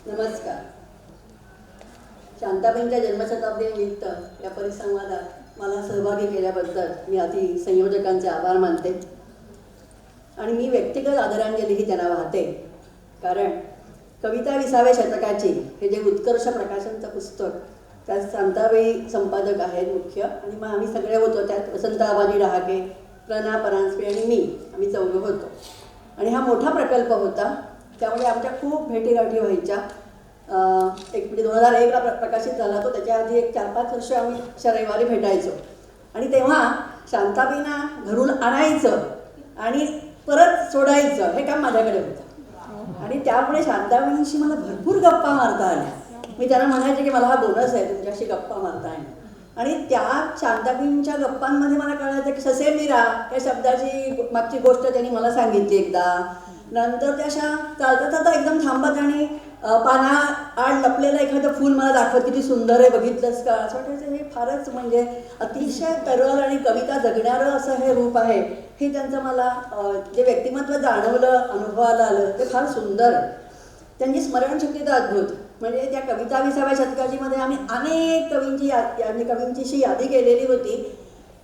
नमस्कार. शांताबाईंच्या जन्मशताब्दीनिमित्त या परिसंवादात मला सहभागी केल्याबद्दल मी आधी संयोजकांचे आभार मानते आणि मी व्यक्तिगत आदरांजलीही त्यांना वाहते. कारण कविता 20व्या शतकाची हे जे उत्कर्ष प्रकाशनचं पुस्तक, त्यात शांताबाई संपादक आहेत मुख्य, आणि मग आम्ही सगळे होतो. त्यात वसंत आबाजी डहाके, प्रणा परांजपे आणि मी, आम्ही चौघं होतो. आणि हा मोठा प्रकल्प होता, त्यामुळे आमच्या खूप भेटीगाठी व्हायच्या. एक म्हणजे 2001ला प्रकाशित झाला तो. त्याच्या आधी एक 4-5 वर्ष आम्ही रविवारी भेटायचो. आणि तेव्हा शांताबाईंना घरून आणायचं आणि परत सोडायचं हे काम माझ्याकडे होतं. आणि त्यामुळे शांताबाईंशी मला भरपूर गप्पा मारता आल्या. मी त्यांना म्हणायचे की मला हा बोनस आहे तुमच्याशी गप्पा मारता येणं. आणि त्या शांताबाईंच्या गप्पांमध्ये मला कळायचं की ससे मीरा या शब्दाची मागची गोष्ट त्यांनी मला सांगितली एकदा. नंतर त्या अशा चालता चालता एकदम थांबत आणि पाना आड लपलेलं एखादं फूल मला दाखवत, किती सुंदर आहे बघितलंस का. असं वाटायचं हे फारच म्हणजे अतिशय तरल आणि कविता जगणारं असं हे रूप आहे. हे त्यांचं मला जे व्यक्तिमत्व जाणवलं, अनुभवाला आलं ते फार सुंदर. त्यांची स्मरणशक्ती तर अद्भुत. म्हणजे त्या कविता 20व्या शतकाचीमध्ये आम्ही अनेक कवींची यादी केलेली होती.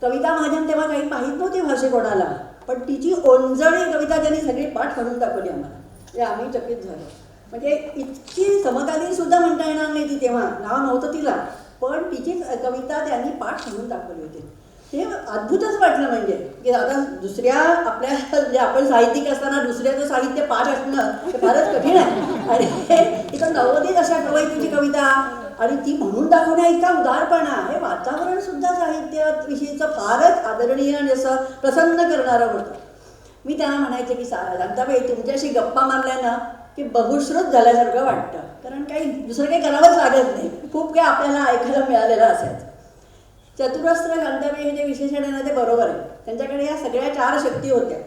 कविता महाजन तेव्हा काही माहीत नव्हती भाषे कोणाला, पण तिची ओंजळी कविता त्यांनी सगळी पाठ करून दाखवली आम्हाला. ते आम्ही चकित झालो. म्हणजे इतकी समकालीन सुद्धा म्हणता येणार नाही ती, तेव्हा नाव नव्हतं तिला, पण तिची कविता त्यांनी पाठ म्हणून दाखवली होती. हे अद्भुतच वाटलं. म्हणजे की आता दुसऱ्या आपल्या म्हणजे आपण साहित्यिक असताना दुसऱ्याचं साहित्य पाठ असणं हे फारच कठीण आहे. आणि इथं नव्वदीत अशा कवयित्रीची कविता आणि ती म्हणून दाखवण्या इतका उदारपणा, हे वातावरण सुद्धा साहित्य विषयीचं फारच आदरणीय आणि असं प्रसन्न करणारं होतं. मी त्यांना म्हणायचे की शांताबाई तुमच्याशी गप्पा मारल्यानं की बहुश्रुत झाल्यासारखं वाटतं. कारण काही दुसरं काही करावंच लागत नाही, खूप काही आपल्याला ऐकायला मिळालेलं असायचं. चतुरस्त्र शांताबाई हे जे विशेषण आहे ना ते बरोबर आहे. त्यांच्याकडे या सगळ्या 4 शक्ती होत्या: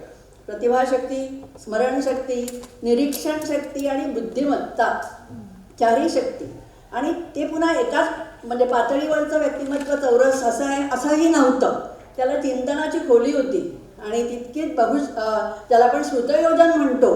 प्रतिभाशक्ती, स्मरणशक्ती, निरीक्षण शक्ती आणि बुद्धिमत्ता. 4ही शक्ती. आणि ते पुन्हा एकाच म्हणजे पातळीवरचं व्यक्तिमत्व चौरस असं आहे असंही नव्हतं. त्याला चिंतनाची खोली होती आणि तितकीच त्याला आपण श्रुतयोजन म्हणतो.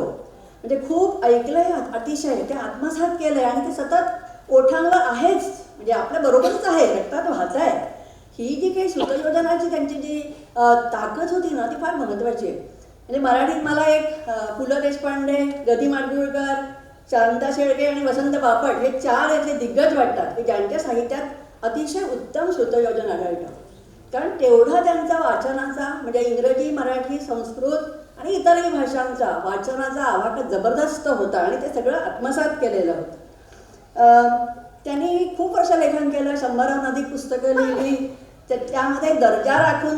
म्हणजे खूप ऐकलंय अतिशय, ते आत्मसात केलंय आणि ते सतत ओठांवर आहेच. म्हणजे आपल्या बरोबरच आहे, रक्तात वाहत आहे. ही जी काही श्रुतयोजनाची त्यांची जी ताकद होती ना ती फार महत्त्वाची आहे. म्हणजे मराठीत मला एक पु ल देशपांडे, ग दी माडगूळकर, शांता शेळके आणि वसंत बापट हे 4 यातले दिग्गज वाटतात की ज्यांच्या साहित्यात अतिशय उत्तम श्रुतयोजन आढळतं. कारण तेवढा त्यांचा वाचनाचा म्हणजे इंग्रजी, मराठी, संस्कृत आणि इतरही भाषांचा वाचनाचा आवाका जबरदस्त होता आणि ते सगळं आत्मसात केलेलं होतं. त्यांनी खूप वर्ष लेखन केलं, 100हून अधिक पुस्तकं लिहिली. त्यामध्ये दर्जा राखून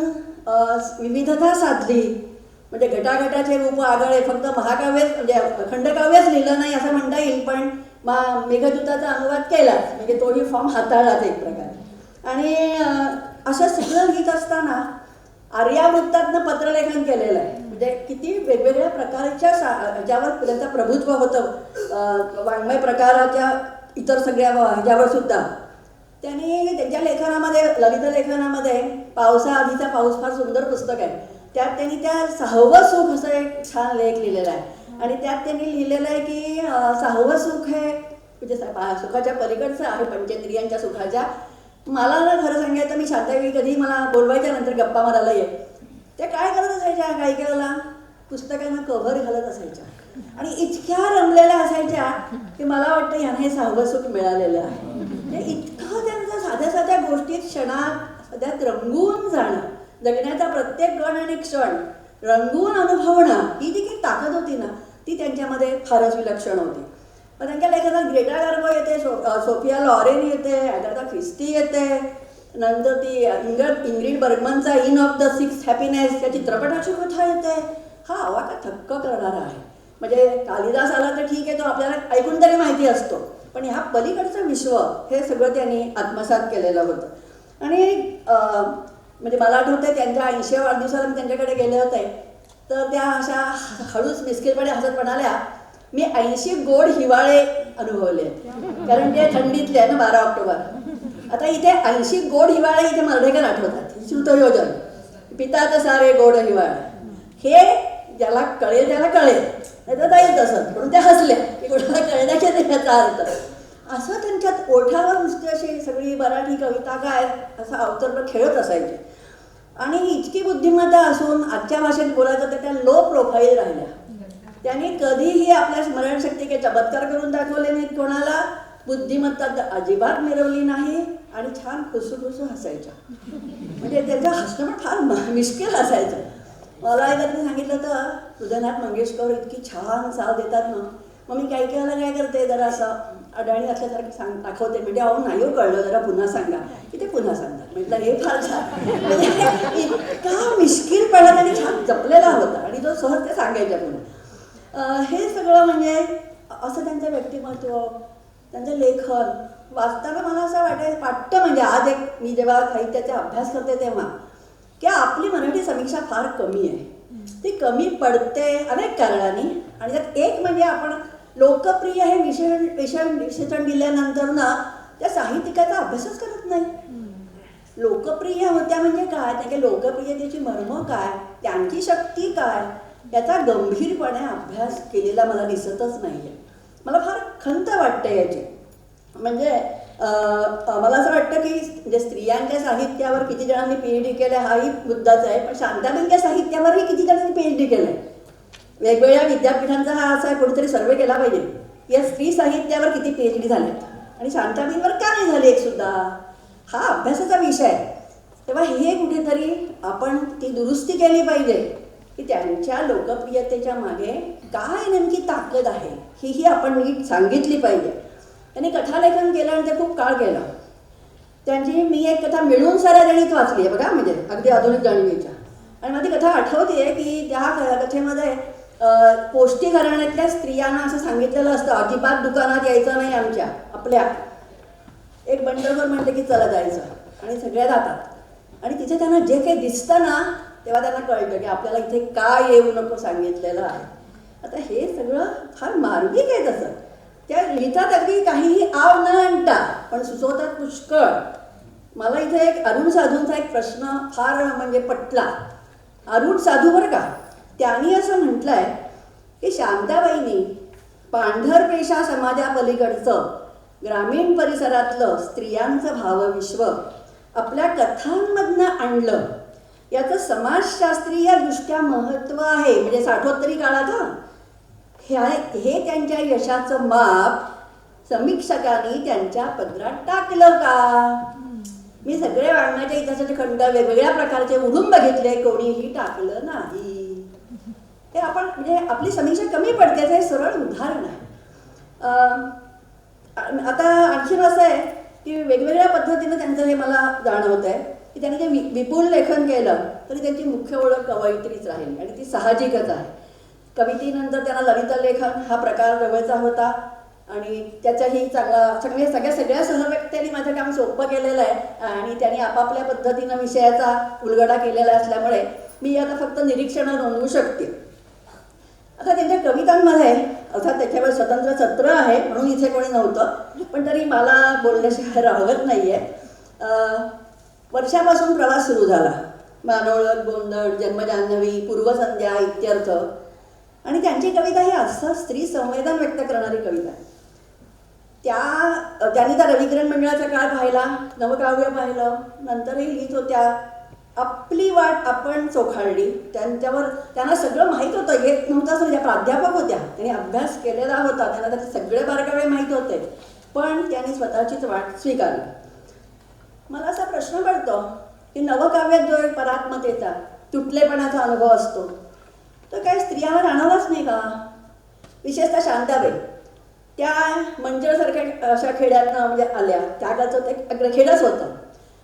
विविधता साधली. म्हणजे घटाघटाचे रूप आगळे, फक्त महाकाव्य म्हणजे खंडकाव्यच लिहिलं नाही असं म्हणता येईल, पण मेघदूताचा अनुवाद केलाच, म्हणजे तोही फॉर्म हाताळलाच एक प्रकारे. आणि असं सगळं लिहित असताना आर्यावृत्तातनं पत्रलेखन केलेलं आहे. म्हणजे किती वेगवेगळ्या प्रकारच्या ह्याच्यावर त्यांचं प्रभुत्व होतं वाङ्मय प्रकाराच्या इतर सगळ्या ह्याच्यावर सुद्धा. त्यांनी त्यांच्या लेखनामध्ये, ललित लेखनामध्ये पावसाआधीचा पाऊस फार सुंदर पुस्तक आहे. त्यात त्यांनी त्या 6वं सुख असं एक छान लेख लिहिलेला आहे. आणि त्यात त्यांनी लिहिलेलं आहे की 6वं सुख हे म्हणजे सुखाच्या पलीकडचं आहे, पंचेंद्रियांच्या सुखाच्या. मला ना खरं सांगायचं, मी शांताबाई कधी मला बोलवायच्या नंतर गप्पा मारायला ये, त्या काय करत असायच्या काही वेळेला पुस्तकांना कव्हर घालत असायच्या आणि इतक्या रमलेल्या असायच्या की मला वाटतं यांना हे 6वं सुख मिळालेलं आहे. म्हणजे इतकं त्यांचं साध्या साध्या गोष्टीत क्षणात सध्यात रंगून जाणं, जगण्याचा प्रत्येक गण आणि क्षण रंगून अनुभवणं, ही जी काही ताकद होती ना ती त्यांच्यामध्ये फारच विलक्षण होती. मग त्यांच्या लेखनात ग्रेटा गार्बो येते, सोफिया लॉरेन येते, अगाथा ख्रिस्ती येते, नंतर ती इंग्रिड बर्गमनचा inn of the 6th happiness या चित्रपटाची कथा येते. हा आवाका थक्क करणारा आहे. म्हणजे कालिदास आला तर ठीक आहे, तो आपल्याला ऐकून तरी माहिती असतो, पण ह्या पलीकडचं विश्व हे सगळं त्यांनी आत्मसात केलेलं होतं. आणि म्हणजे मला आठवतं त्यांच्या 80व्या वाढदिवसाला मी त्यांच्याकडे गेले होते, तर त्या अशा हळूच मिस्किलपणे हसत म्हणाल्या, मी 80 गोड हिवाळे अनुभवले, कारण ते थंडीतले आहे ना 12 ऑक्टोबर. आता इथे 80 गोड हिवाळे इथे मर्ढेकर आठवतात. श्रुतयोजन पितात सारे गोड हिवाळे, हे ज्याला कळेल त्याला कळेल, नाही तर जाईल तसंच. म्हणून त्या हसल्या की कोणाला कळण्याच्या त्याचा अर्थ. असं त्यांच्यात ओठावर नुसती अशी सगळी मराठी कविता काय असं अवतरण खेळत असायचे. आणि इतकी बुद्धिमत्ता असून आजच्या भाषेत बोलायचं तर त्या लो प्रोफाईल राहिल्या. त्यांनी कधीही आपल्या स्मरणशक्ती काही चमत्कार करून दाखवले नाहीत, कोणाला बुद्धिमत्ता अजिबात मिरवली नाही आणि छान खुसूखुसू हसायच्या. म्हणजे त्यांचं हसणं पण फार मिश्किल असायचं. मला एकदा त्यांनी सांगितलं तर हृदयनाथ मंगेशकर इतकी छान साथ देतात ना, मग मी काही काय करते, जरा असं अडाणी असल्यासारखं दाखवते. म्हणजे अहो नाही हो कळलं, जरा पुन्हा सांगा की ते पुन्हा सांगतात. म्हटलं हे फार छान. म्हणजे इतका मिश्किलपणा त्यांनी छान जपलेला होता आणि तो सहज ते सांगायच्या पुन्हा. हे सगळं म्हणजे असं त्यांचं व्यक्तिमत्व, त्यांचं लेखन वाचताना मला असं वाटतं म्हणजे आज एक मी जेव्हा साहित्याचा अभ्यास करते तेव्हा की आपली मराठी समीक्षा फार कमी आहे. ती कमी पडते अनेक कारणांनी आणि त्यात एक म्हणजे आपण लोकप्रिय हे विशेषण दिल्यानंतर ना त्या साहित्यिकाचा अभ्यासच करत नाही. लोकप्रिय होत्या म्हणजे काय, त्या लोकप्रियतेची मर्म काय, त्यांची शक्ती काय, याचा गंभीरपणे अभ्यास केलेला मला दिसतच नाही आहे. मला फार खंत वाटते याची. म्हणजे मला असं वाटतं की म्हणजे स्त्रियांच्या साहित्यावर किती जणांनी PhD केलं हाही मुद्दाच आहे, पण शांताबाईंच्या साहित्यावरही किती जणांनी PhD केलं आहे. वेगवेगळ्या विद्यापीठांचा हा असा कोणीतरी सर्वे केला पाहिजे या स्त्री साहित्यावर किती PhD झालेत आणि शांताबाईंवर का नाही झाले एक सुद्धा. हा अभ्यासाचा विषय आहे. तेव्हा हे कुठेतरी आपण ती दुरुस्ती केली पाहिजे की त्यांच्या लोकप्रियतेच्या मागे काय नेमकी ताकद आहे ही आपण नीट सांगितली पाहिजे. त्यांनी कथालेखन केलं आणि ते खूप काळ केलं. त्यांची मी एक कथा मिळून साऱ्या जणीत वाचली आहे बघा, म्हणजे अगदी आधुनिक जाणीवीच्या. आणि मला ती कथा आठवते की त्या कथेमध्ये पोष्टी घराण्यातल्या स्त्रियांना असं सांगितलेलं असतं अजिबात दुकानात यायचं नाही आमच्या आपल्या. एक बंडलवर म्हणते की चला जायचं आणि सगळ्या जातात आणि तिथे त्यांना जे काही दिसतं ना तेव्हा त्यांना कळतं की आपल्याला इथे काय येऊ नको सांगितलेलं आहे. आता हे सगळं फार मार्मिक आहे. तसं त्या लिहितात अगदी काहीही आव न आणता पण सुचवतात पुष्कळ. मला इथे एक अरुण साधूंचा एक प्रश्न फार म्हणजे पटला. अरुण साधू बरं का, त्यांनी असं म्हटलंय की शांताबाईंनी पांढरपेशा समाजापलीकडचं ग्रामीण परिसरातलं स्त्रियांचं भावविश्व आपल्या कथांमधनं आणलं. याचं समाजशास्त्रीय दृष्ट्या महत्त्व आहे. म्हणजे 60 काळात हे त्यांच्या यशाचं माप समीक्षकांनी त्यांच्या पदरात टाकलं का. मी सगळे वाङ्मयाच्या इतिहासाचे खंड वेगवेगळ्या प्रकारचे उडून बघितले, कोणीही टाकलं नाही. हे आपण म्हणजे आपली समीक्षा कमी पडते हे सरळ उदाहरण आहे. आता आणखीन असं आहे की वेगवेगळ्या पद्धतीनं त्यांचं हे मला जाणवत आहे की त्यांनी जे विपुल लेखन केलं तरी त्यांची मुख्य ओळख कवयित्रीच राहिली आणि ती साहजिकच आहे. कवितेनंतर त्यांना ललित लेखन हा प्रकार जवळचा होता आणि त्याच्याही सगळ्या सहव्यक्त्यांनी माझं काम सोपं केलेलं आहे आणि त्यांनी आपापल्या पद्धतीनं विषयाचा उलगडा केलेला असल्यामुळे मी आता फक्त निरीक्षणं नोंदवू शकते. आता त्यांच्या कवितांमध्ये अर्थात त्याच्यावर स्वतंत्र सत्र आहे म्हणून इथे कोणी नव्हतं, पण तरी मला बोलण्याशिवाय राहत नाही आहे. वर्षापासून प्रवास सुरू झाला. मानवळत, गोंधळ, जन्मजान्हवी, पूर्वसंध्या, इत्यर्थ. आणि त्यांची कविता ही असं स्त्री संवेदन व्यक्त करणारी कविता आहे. त्यांनी त्या रविकिरण मंडळाचा काळ पाहिला, नवकाव्य पाहिलं, नंतरही लिहित होत्या. आपली वाट आपण चोखाळली. त्यांना सगळं माहीत होतं, येत नव्हतं असं. त्या प्राध्यापक होत्या, त्यांनी अभ्यास केलेला होता, त्यांना त्याचे सगळे बारकावे माहीत होते, पण त्यांनी स्वतःचीच वाट स्वीकारली. मला असा प्रश्न पडतो की नवकाव्यात जो एक परात्मतेचा तुटलेपणाचा अनुभव असतो तो काही स्त्रियांना जाणवलाच नाही का. विशेषतः शांताबाई त्या मंचळसारख्या अशा खेड्यातनं म्हणजे आल्या. त्या काळचं ते खेडच होतं.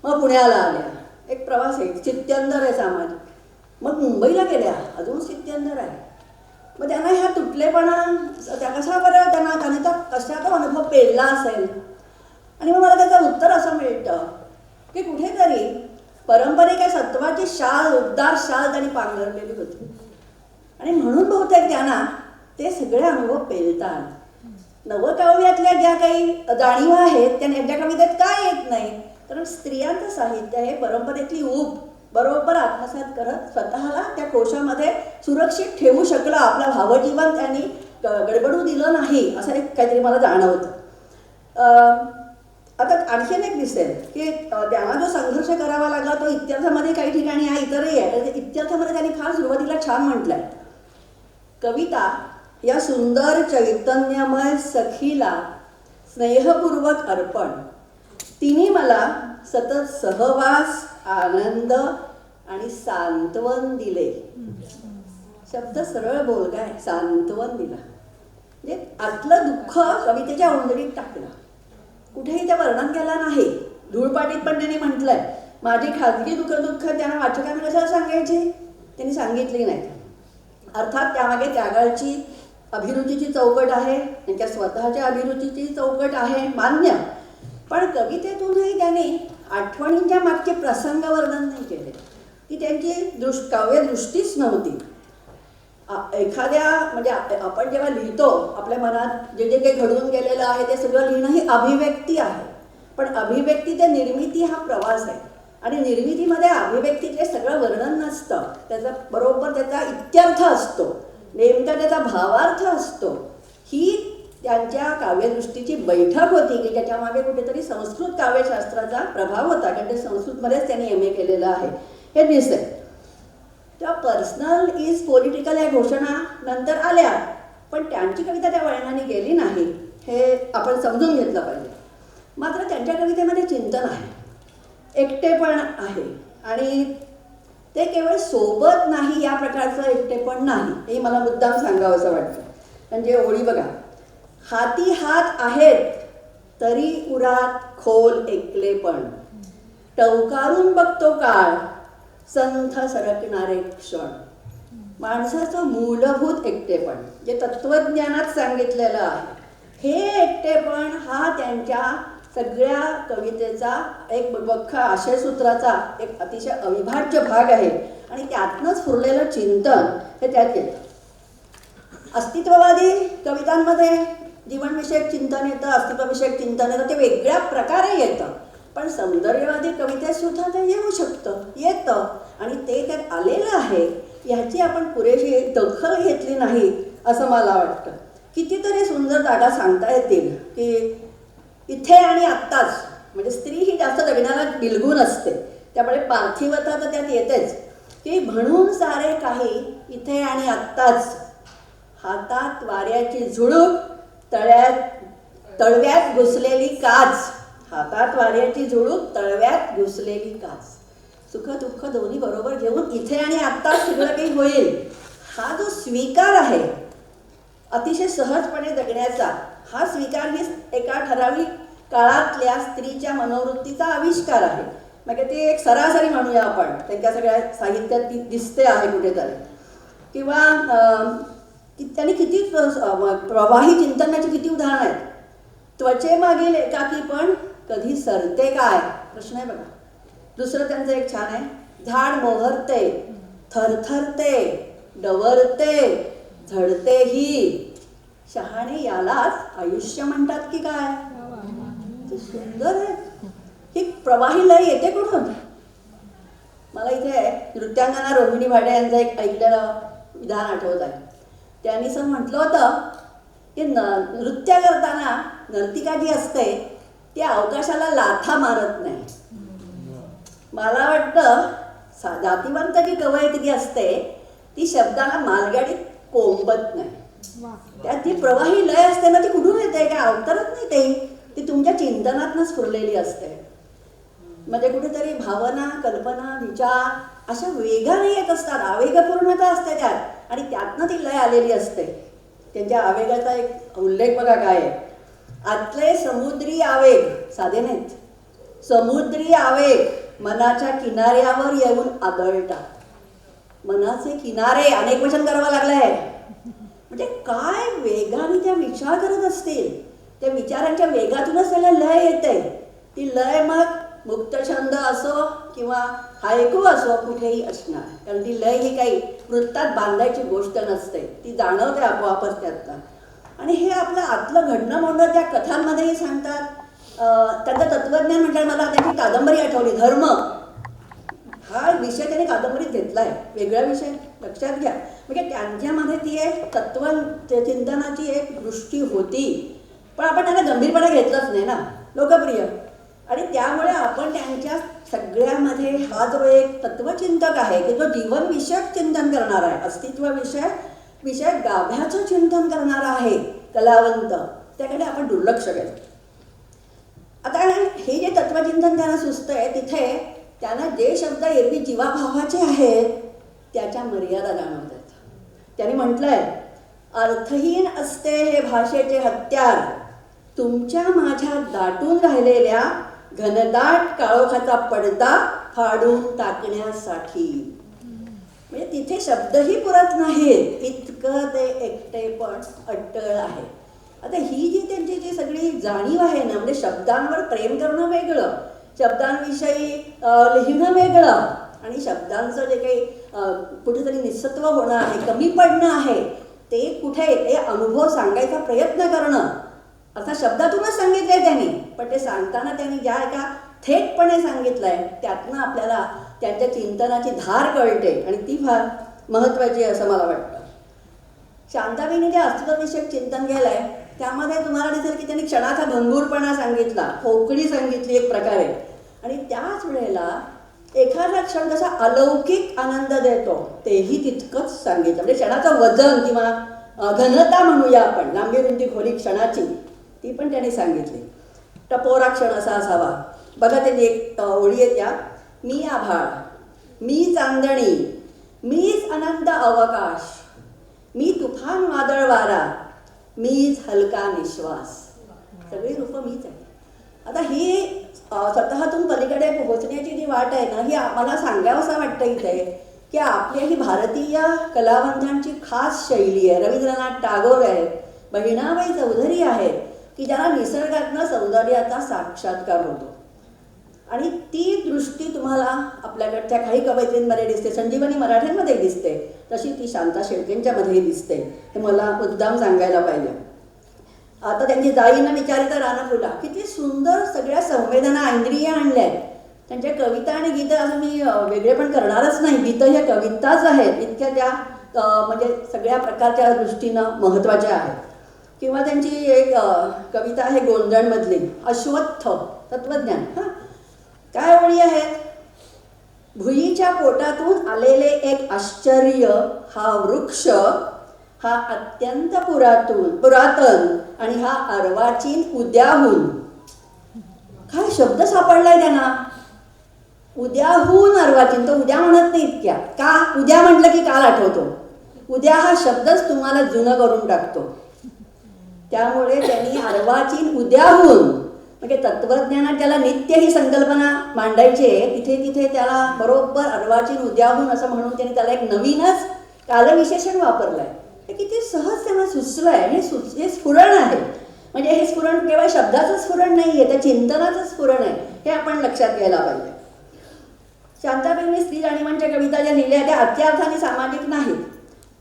मग पुण्याला आल्या, एक प्रवास आहे, स्थित्यंतर आहे सामाजिक. मग मुंबईला गेल्या, अजून स्थित्यंतर आहे. मग त्यांना ह्या तुटलेपणा त्या कशा बरं त्यांनी कशा तो अनुभव पेलला असेल. आणि मग मला त्याचं उत्तर असं मिळतं की कुठेतरी परंपरेच्या सत्वाची शाल, उबदार शाल त्यांनी पांघरलेली होती आणि म्हणून बहुतेक त्यांना ते सगळे अनुभव पेलतात. नवकाव्यातल्या ज्या काही जाणीवा आहेत त्या त्यांच्या कवितेत काय येत नाही, कारण स्त्रियांचं साहित्य हे परंपरेतली ऊब बरोबर आत्मसात करत स्वतःला त्या कोशामध्ये सुरक्षित ठेवू शकलं. आपलं भावजीवन त्यांनी गडबडू दिलं नाही असं एक काहीतरी मला जाणवतं. आता आणखीन एक दिसेल की त्यांना जो संघर्ष करावा लागला तो इत्यर्थामध्ये काही ठिकाणी आहे, इतरही आहे. तर इत्यर्थामध्ये त्यांनी फार सुरुवातीला छान म्हटलंय, कविता या सुंदर चैतन्यमय सखीला स्नेहपूर्वक अर्पण, तिने मला सतत सहवास, आनंद आणि सांत्वन दिले. शब्द सरळ बोलगाय, सांत्वन दिला म्हणजे आतलं दुःख कवितेच्या ओंजळीत टाकलं. कुठेही ते वर्णन केलं नाही. धूळपाटीत पण त्यांनी म्हटलंय, माझी खाजगी दुःख त्यांना वाचकांना कशाला सांगायची, त्यांनी सांगितली नाही. अर्थात त्यामागे त्यागाची अभिरुचीची चौकट आहे, त्यांच्या स्वतःच्या अभिरुचीची चौकट आहे, मान्य. पण कवितेतूनही त्यांनी आठवणींच्या मागचे प्रसंग वर्णन नाही केले. ती त्यांची काव्यदृष्टीच नव्हती. एखाद्या म्हणजे आपण जेव्हा लिहितो आपल्या मनात जे जे काही घडून गेलेलं आहे ते सगळं लिहिणं ही अभिव्यक्ती आहे. पण अभिव्यक्ती ते निर्मिती हा प्रवास आहे. आणि निर्मितीमध्ये अभिव्यक्तीचे सगळं वर्णन नसतं, त्याचा बरोबर त्याचा इत्यर्थ असतो, नेमका त्याचा भावार्थ असतो. ही त्यांच्या काव्यदृष्टीची बैठक होती की ज्याच्यामागे कुठेतरी संस्कृत काव्यशास्त्राचा प्रभाव होता, कारण ते संस्कृतमध्येच त्यांनी MA केलेलं आहे हे दिसेल. त्या पर्सनल इज पॉलिटिकल या घोषणा नंतर आल्या, पण त्यांची कविता त्या वळणाने गेली नाही हे आपण समजून घेतलं पाहिजे. मात्र त्यांच्या कवितेमध्ये चिंतन आहे, एकटेपण आहे, आणि ते केवळ सोबत नाही या प्रकारचं एकटेपण नाही, हे मला मुद्दाम सांगावं असं वाटतं. म्हणजे ओळी बघा, हाती हात आहेत तरी उरात खोल एकलेपण, टवकारून बघतो काळ संथ सरकणारे क्षण. माणसाचं मूलभूत एकटेपण जे तत्वज्ञानात सांगितलेलं आहे, हे एकटेपण हा त्यांच्या सगळ्या कवितेचा एक बख्खा आशयसूत्राचा एक अतिशय अविभाज्य भाग आहे. आणि त्यातनंच फुरलेलं चिंतन हे त्यात येतं. अस्तित्ववादी कवितांमध्ये जीवनविषयक चिंतन येतं, अस्तित्वविषयक चिंतन येतं, ते वेगळ्या प्रकारे येतं. पण सौंदर्यवादी कवितेत सुद्धा ते येऊ शकतं, येतं, आणि ते त्यात आलेलं आहे. ह्याची आपण पुरेशी दखल घेतली नाही असं मला वाटतं. कितीतरी सुंदर जागा सांगता येतील की इथे आणि आत्ताच, म्हणजे स्त्री ही जास्त जगण्याला बिलगून असते, त्यामुळे पार्थिवता तर त्यात येतेच, की म्हणून सारे काही इथे आणि आत्ताच, हातात वाऱ्याची झुळूक, तळव्यात घुसलेली काच, हातात वाऱ्याची झुळूक, तळव्यात घुसलेली काच, सुख दुःख दोन्ही बरोबर घेऊन इथे आणि आत्ताच सगळं काही होईल, हा जो स्वीकार आहे अतिशय सहजपणे जगण्याचा, हा स्वीकार ही एका ठराविक काळातल्या स्त्रीच्या मनोवृत्तीचा आविष्कार आहे. म्हणजे ते एक सरासरी म्हणूया आपण, त्यांच्या सगळ्या साहित्यात ती दिसते आहे कुठेतरी. किंवा त्यांनी किती प्रवाही चिंतनाची किती उदाहरणं आहेत. त्वचेमागील एकाकी पण कधी सरते काय, प्रश्न आहे बघा. दुसरं त्यांचं एक छान आहे, झाड मोहरते, थरथरते, डवरते, झडतेही, शहाणे यालाच आयुष्य म्हणतात की काय. ते सुंदर आहे. ही प्रवाही लय येते कुठून. मला इथे नृत्यांगना रोहिणी भाडे यांचं एक ऐकलेलं विधान आठवत आहे. त्यांनी असं म्हटलं होतं की नृत्य करताना नर्तिका जी असते ती अवकाशाला लाथा मारत नाही. मला वाटतं जातीवंत जी कवयित्री जी असते ती शब्दाला मालगाडीत कोंबत नाही. त्यात ती प्रवाही लय असते ना, ती कुठून येते, काय अवतरत नाही, ती तुमच्या चिंतनातनंच फुरलेली असते. म्हणजे कुठेतरी भावना, कल्पना, विचार अशा वेगाने येत असतात, आवेगपूर्णता असते त्यात, आणि त्यातनं ती लय आलेली असते. त्यांच्या आवेगाचा एक उल्लेख बघा काय आहे, आतले समुद्री आवेग, साधे नाहीत, समुद्री आवेग मनाच्या किनाऱ्यावर येऊन आदळतात. मनाचे किनारे अनेक वचन करावं लागलंय. म्हणजे काय वेगाने त्या विचार करत असतील, त्या विचारांच्या वेगातूनच त्याला लय येते. ती लय मग मुक्तछंद असो किंवा हायकू असो, कुठेही असणार, कारण ती लय ही काही वृत्तात बांधायची गोष्ट नसते, ती जाणवते आपोआपच त्यातनं. आणि हे आपलं आतलं घडणं म्हणणं त्या कथांमध्येही सांगतात. त्यांचं तत्वज्ञान म्हणजे मला त्यांची कादंबरी आठवली, धर्म हा विषय त्याने कादंबरीत घेतला आहे, वेगळा विषय लक्षात घ्या. म्हणजे त्यांच्यामध्ये ती एक चिंतनाची एक दृष्टी होती. पण आपण त्यांना गंभीरपणे घेतलंच नाही ना, लोकप्रिय. आणि त्यामुळे आपण त्यांच्या सगळ्यामध्ये हा जो एक तत्वचिंतक आहे की जो जीवनविषयक चिंतन करणार आहे, विषय गाभ्याचं चिंतन करणारा आहे कलावंत, त्याकडे आपण दुर्लक्ष केलं. आता हे जे तत्वचिंतन त्यांना सुचतंय तिथे त्यांना जे शब्द एरवी जीवाभावाचे आहेत त्याच्या मर्यादा जाणवत आहेत. त्यांनी म्हटलंय, अर्थहीन असते हे भाषेचे हत्यार, तुमच्या माझ्या दाटून राहिलेल्या घनदाट काळोखाचा पडदा फाडून टाकण्यासाठी. म्हणजे तिथे शब्दही पुरत नाहीत, इतकं ते एकटेपण अट्टळ आहे. आता ही जी त्यांची जी सगळी जाणीव आहे ना, म्हणजे शब्दांवर प्रेम करणं वेगळं, शब्दांविषयी लिहिणं वेगळं, आणि शब्दांचं जे काही कुठेतरी निस्सत्व होणं आहे, कमी पडणं आहे, ते कुठे ते अनुभव सांगायचा प्रयत्न करणं. अर्थात शब्दातूनच सांगितलंय त्यांनी, पण ते सांगताना त्यांनी ज्या एका थेटपणे सांगितलंय त्यातनं आपल्याला त्यांच्या चिंतनाची धार कळते आणि ती फार महत्त्वाची असं मला वाटतं. शांताबाईंनी जे अस्तित्वविषयक चिंतन केलंय त्यामध्ये तुम्हाला दिसेल की त्यांनी क्षणाचा भंगूरपणा सांगितला, पोकळी सांगितली एक प्रकारे, आणि त्याच वेळेला एखादा क्षण कसा अलौकिक आनंद देतो तेही तितकंच सांगितलं. म्हणजे क्षणाचं वजन किंवा घनता म्हणूया आपण, लांबी रुंदी खोली क्षणाची, ती पण त्यांनी सांगितली. टपोरा क्षण असा असावा. बघा त्यांनी एक ओळी आहे त्या, मी आभाळ, मी चांदणी, मीच अनंत अवकाश, मी तुफान वादळ वारा, मीच हलका निश्वास. सगळी रूपं मीच आहे. आता ही स्वतःतून पलीकडे पोहोचण्याची जी वाट आहे ना, ही आम्हाला सांगावंसं वाटतं इथे की आपल्या ही भारतीय कलावंतांची खास शैली आहे. रवींद्रनाथ टागोर आहेत, बहिणाबाई चौधरी आहेत की ज्यांना निसर्गातनं सौंदर्याचा साक्षात्कार होतो, आणि ती दृष्टी तुम्हाला आपल्याकडच्या काही कवयित्रींमध्ये दिसते, संजीवनी मराठेंमध्ये दिसते, तशी ती शांता शेळकेंच्यामध्येही दिसते. हे मला मुद्दाम सांगायला पाहिजे. आता त्यांची जाईनं विचारिता रानफुला, किती सुंदर सगळ्या संवेदना इंद्रिय आणल्या आहेत. त्यांच्या कविता आणि गीतं असं मी वेगळे पण करणारच नाही, गीतं ह्या कविताच आहेत, इतक्या त्या म्हणजे सगळ्या प्रकारच्या दृष्टीनं महत्त्वाच्या आहेत. किंवा त्यांची एक कविता आहे गोंधळमधली, अश्वत्थ तत्वज्ञान. हां, काय ओळी आहेत, भुईच्या पोटातून आलेले एक आश्चर्य, हा वृक्ष, हा अत्यंत पुरातन, आणि हा अर्वाचीन उद्याहून. काय शब्द सापडलाय त्यांना, उद्याहून अर्वाचीन. तर उद्या म्हणत नाही इतक्या, का उद्या म्हटलं की काल आठवतो, उद्या हा शब्दच तुम्हाला जुनं करून टाकतो. त्यामुळे त्यांनी अर्वाचीन उद्याहून, म्हणजे तत्वज्ञानात ज्याला नित्य ही संकल्पना मांडायची आहे तिथे तिथे त्याला बरोबर अर्वाचीन उद्याहून असं म्हणून त्यांनी त्याला एक नवीनच कालविशेषण वापरलंय. हे किती सहज त्यांना सुचलंय. हे स्फुरण आहे. म्हणजे हे स्फुरण केवळ शब्दाचं स्फुरण नाही आहे, त्या चिंतनाचं स्फुरण आहे, हे आपण लक्षात घ्यायला पाहिजे. शांताबाईंनी स्त्री जाणीवांच्या कविता ज्या लिहिल्या त्या अत्यार्थाने सामाजिक नाहीत.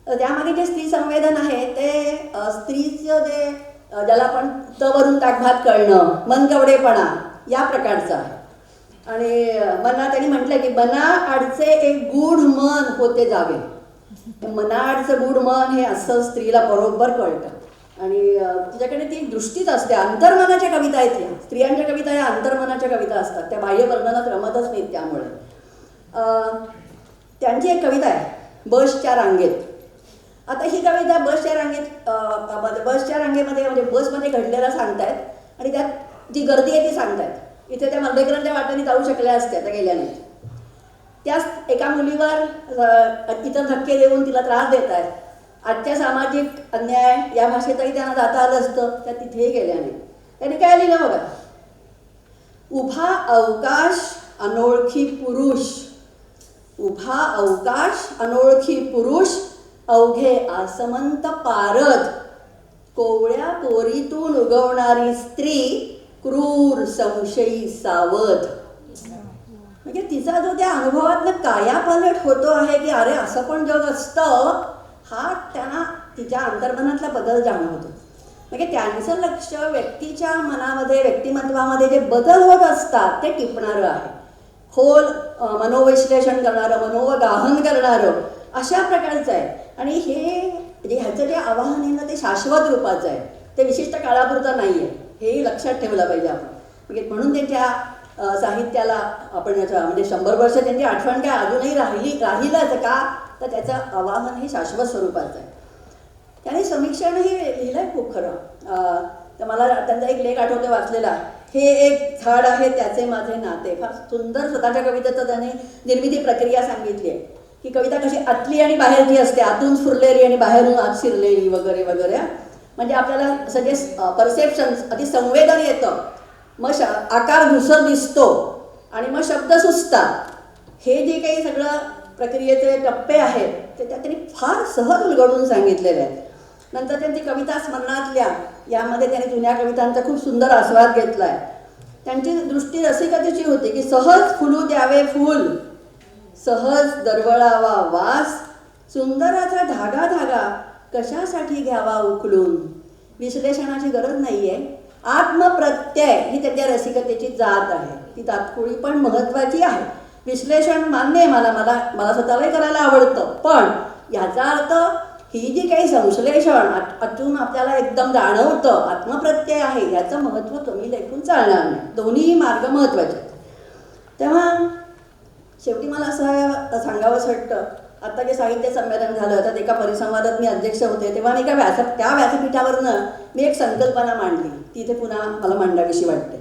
त्यामध्ये जे स्त्री संवेदन आहे ते स्त्रीचं जे ज्याला आपण तवरून ताकभात कळणं, मनकवडेपणा या प्रकारचं आहे. आणि मना त्यांनी म्हटलं की मना आडचे एक गूढ मन होते जावे. मनाआडचं गूढ मन हे असं स्त्रीला बरोबर कळतं, आणि तिच्याकडे ती दृष्टीच असते. अंतर्मनाच्या कविता आहेत या स्त्रियांच्या कविता, या अंतर्मनाच्या कविता असतात, त्या बाह्य वर्णनात रमतच नाहीत. त्यामुळे त्यांची एक कविता आहे, बसच्या रांगेत. आता ही कविता बसच्या रांगेमध्ये म्हणजे बसमध्ये घडलेला सांगतायत, आणि त्यात जी गर्दी आहे ती सांगतायत. इथे त्या मंडेकरांच्या वाटेने जाऊ शकल्या असत्या, त्या गेल्या नाहीत. त्याच एका मुलीवर इतर धक्के देऊन तिला त्रास देत आहेत. आजच्या सामाजिक अन्याय या भाषेतही त्यांना जाता आलं असतं, त्या तिथेही गेल्या नाही. त्यांनी काय लिहिलं बघा, उभा अवकाश अनोळखी पुरुष, उभा अवकाश अनोळखी पुरुष, अवघे आसमंत पारद, कोवळ्या पोरीतून उगवणारी स्त्री, क्रूर संशयी सावध. म्हणजे तिचा जो त्या अनुभवातनं कायापालट होतो आहे की अरे असं पण जग असतं, हा त्यांना तिच्या अंतर्मनातला बदल जाणवतो. म्हणजे त्यांचं लक्ष व्यक्तीच्या मनामध्ये, व्यक्तिमत्वामध्ये जे बदल होत असतात ते टिपणारं आहे, खोल मनोविश्लेषण करणारं, मनोवगाहन करणारं अशा प्रकारचं आहे. आणि हे ह्याचं जे आवाहन आहे ना ते शाश्वत रूपाचं आहे. ते विशिष्ट काळापुरतं नाही आहे, हेही लक्षात ठेवलं पाहिजे आपण. म्हणजे म्हणून त्यांच्या साहित्याला आपण म्हणजे 100 वर्ष त्यांची आठवण काय अजूनही राहिलंच का, तर त्याचं आवाहन हे शाश्वत स्वरूपाचं आहे. त्याने समीक्षणही लिहिलं आहे खूप खरं. तर मला त्यांचा एक लेख आठवते वाचलेला, हे एक झाड आहे त्याचे माझे नाते. फार सुंदर स्वतःच्या कवितेचं त्याने निर्मिती प्रक्रिया सांगितली आहे, की कविता कशी आतली आणि बाहेरची असते, आतून फुरलेली आणि बाहेरून आत शिरलेली वगैरे वगैरे. म्हणजे आपल्याला सगळे परसेप्शन अति संवेदन येतं, मग आकार धुसर दिसतो आणि मग शब्द सुचतात. हे जे काही सगळं प्रक्रियेचे टप्पे आहेत ते त्यांनी फार सहज उलगडून सांगितलेले आहेत. नंतर त्यांची कविता स्मरणातल्या यामध्ये त्यांनी जुन्या कवितांचा खूप सुंदर आस्वाद घेतला आहे. त्यांची दृष्टी रसिकतेची होती, की सहज फुलू द्यावे फूल, सहज दरवळावा वास, सुंदराचा धागा धागा कशासाठी घ्यावा उकलून. विश्लेषणाची गरज नाही आहे, आत्मप्रत्यय ही त्यांच्या रसिकतेची जात आहे. ती तात्पुरती पण महत्त्वाची आहे. विश्लेषण मान्य आहे, मला स्वतःलाही करायला आवडतं, पण याचा अर्थ ही जी काही संश्लेषण आतून आपल्याला एकदम जाणवतं, आत्मप्रत्यय आहे, याचं महत्त्व कमी लेखून चालणार नाही. दोन्ही मार्ग महत्त्वाचे आहेत. तेव्हा शेवटी मला असं सांगावंसं वाटतं, आता जे साहित्य संमेलन झालं त्यात एका परिसंवादात मी अध्यक्ष होते, तेव्हा मी त्या व्यासपीठावरनं मी एक संकल्पना मांडली, ती इथे पुन्हा मला मांडावीशी वाटते.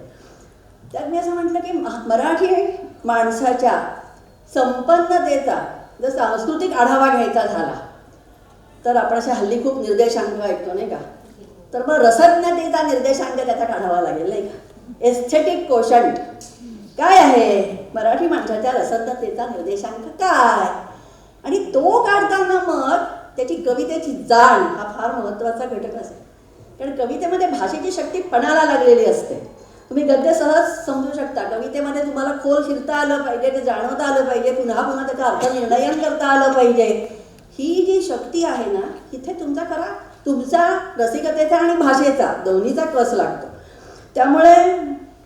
त्यात मी असं म्हटलं की मराठी माणसाच्या संपन्नतेचा जर सांस्कृतिक आढावा घ्यायचा झाला तर आपण अशा हल्ली खूप निर्देशांक ऐकतो नाही का, तर मग रसज्ञतेचा निर्देशांक त्याचा काढावा लागेल नाही का. एस्थेटिक कोशंट काय आहे, मराठी माणसाच्या रसज्ञतेचा निर्देशांक काय, आणि तो काढताना मग त्याची कवितेची जाण हा फार महत्त्वाचा घटक असेल. कारण कवितेमध्ये भाषेची शक्ती पणाला लागलेली असते. तुम्ही गद्य सहज समजू शकता, कवितेमध्ये तुम्हाला खोल शिरता आलं पाहिजे, ते जाणवता आलं पाहिजे, पुन्हा पुन्हा त्याचा अर्थ निर्णयन करता आलं पाहिजे. ही जी शक्ती आहे ना, इथे तुमचा रसिकतेचा आणि भाषेचा दोन्हीचा कस लागतो. त्यामुळे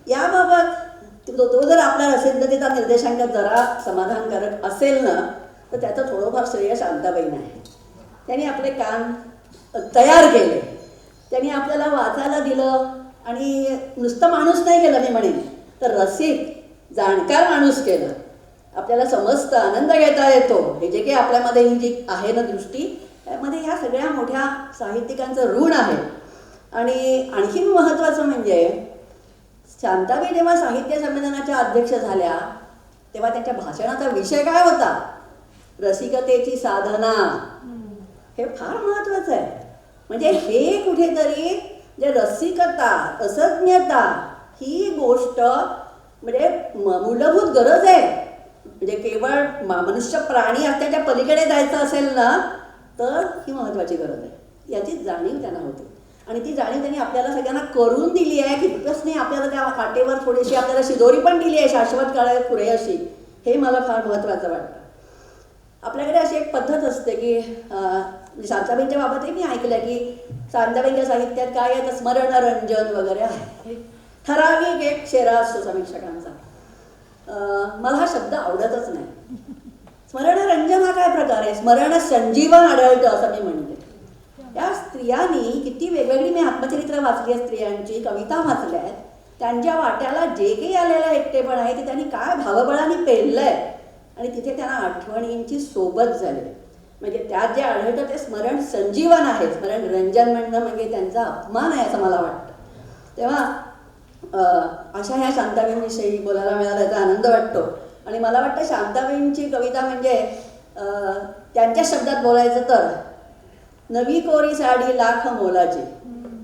याबाबत तो जर आपल्या रसिकतेचा निर्देशांक जरा समाधानकारक असेल ना, तर त्याचं थोडंफार श्रेय शांताबाईंना आहे. त्यांनी आपले कान तयार केले, त्यांनी आपल्याला वाचायला दिलं, आणि नुसतं माणूस नाही केलं मी म्हणेन, तर रसिक जाणकार माणूस केलं. आपल्याला समजतं, आनंद घेता येतो. हे जे काही आपल्यामध्ये ही जी आहे ना दृष्टी, त्यामध्ये ह्या सगळ्या मोठ्या साहित्यिकांचं ऋण आहे. आणि आणखीन महत्त्वाचं म्हणजे शांताबाई जेव्हा साहित्य संमेलनाच्या अध्यक्ष झाल्या तेव्हा त्यांच्या भाषणाचा विषय काय होता, रसिकतेची साधना. हे फार महत्त्वाचं आहे. म्हणजे हे कुठेतरी जे रसिकता, रसज्ञता ही गोष्ट म्हणजे मूलभूत गरज आहे. म्हणजे केवळ मनुष्य प्राणी असल्याच्या पलीकडे जायचं असेल ना, तर ही महत्त्वाची गरज आहे. याची जाणीव त्यांना होती, आणि ती जाणीव त्यांनी आपल्याला सगळ्यांना करून दिली आहे. तितकंच नाही, आपल्याला त्या काटेवर थोडीशी आपल्याला शिदोरी पण दिली आहे, शाश्वत काळात पुरेशी. हे मला फार महत्त्वाचं वाटतं. आपल्याकडे अशी एक पद्धत असते की शांताबाईंच्या बाबतही मी ऐकलं की शांताबाईंच्या साहित्यात काय आहे, तर स्मरणरंजन वगैरे आहे. ठराविक एक शेरा असतो समीक्षकांचा. मला हा शब्द आवडतच नाही. स्मरणरंजन हा काय प्रकार आहे, स्मरण संजीवन आढळतं असं मी म्हणते. या स्त्रियांनी किती वेगवेगळी, मी आत्मचरित्र वाचली आहे स्त्रियांची, कविता वाचल्या आहेत, त्यांच्या वाट्याला जे काही आलेलं एकटेपण आहे ते त्यांनी काय भावबळाने पेललं आहे, आणि तिथे त्यांना आठवणींची सोबत झाली. म्हणजे त्यात जे आढळतं ते स्मरण संजीवन आहे. स्मरण रंजन म्हणणं म्हणजे त्यांचा अपमान आहे असं मला वाटतं. तेव्हा अशा ह्या शांताबाईंविषयी बोलायला मिळाला याचा आनंद वाटतो. आणि मला वाटतं शांताबाईंची कविता म्हणजे त्यांच्या शब्दात बोलायचं तर नवी कोरी साडी लाख मोलाची.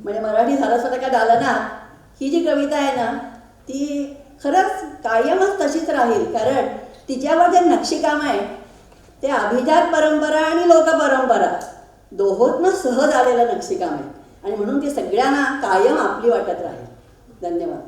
म्हणजे मराठी झालं का झालं ना, ही जी कविता आहे ना ती खरंच कायमच तशीच राहील. कारण तिच्यावर जे नक्षीकाम आहे ते अभिजात परंपरा आणि लोकपरंपरा दोहोतनं सहज आलेलं नक्षीकाम आहे, आणि म्हणून ती सगळ्यांना कायम आपली वाटत राहील. धन्यवाद.